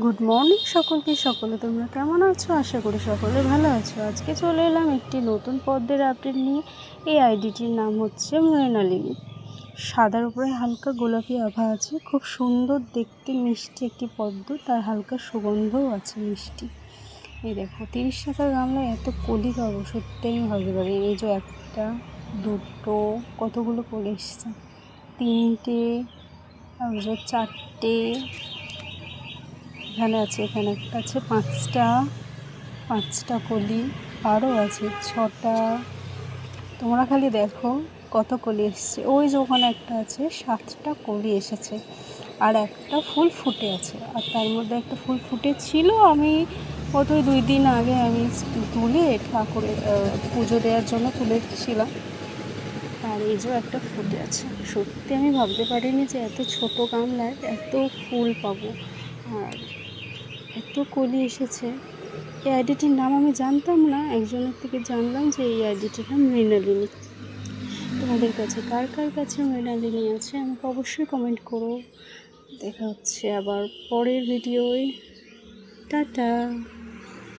Good morning সকলকে। সকলে তোমরা কেমন আছো? আশা করি সকলে ভালো আছো। আজকে চলে এলাম একটি নতুন পদ্মের আপডেট নিয়ে। এই আইডিটির নাম হচ্ছে মৃণালিনী। সাদার উপরে হালকা গোলাপি আভা আছে। খুব সুন্দর দেখতে, মিষ্টি একটি পদ্ম, তার হালকা সুগন্ধও আছে মিষ্টি। এই দেখো 30 টাকা গামলায় এত কলি পাবো, সত্যি আমি ভাবতে পারি। এই যে একটা, দুটো, কতগুলো কলি এসছে, তিনটে, তারপর চারটে, এখানে আছে, এখানে একটা আছে, পাঁচটা কলি, আরও আছে 6টা। তোমরা খালি দেখো কত কলি এসছে। ওই যে ওখানে একটা আছে, 7টা কলি এসেছে, আর একটা ফুল ফুটে আছে। আর তার মধ্যে একটা ফুল ফুটে ছিল, আমি ওই 2 দিন আগে আমি তুলে ঠাকুরের পুজো দেওয়ার জন্য তুলেছিলাম। আর এই যে একটা ফুটে আছে। সত্যি আমি ভাবতে পারিনি যে এত ছোট গামলায় এত ফুল পাবো আর এত কলি এসেছে। এই আইডিটির নাম আমি জানতাম না, একজনের থেকে জানলাম যে এই আইডিটির নাম মৃণালিনী। তোমাদের কাছে কার কার কাছে মৃণালিনী আছে আমাকে অবশ্যই কমেন্ট করো। দেখা হচ্ছে আবার পরের ভিডিওয়। টাটা।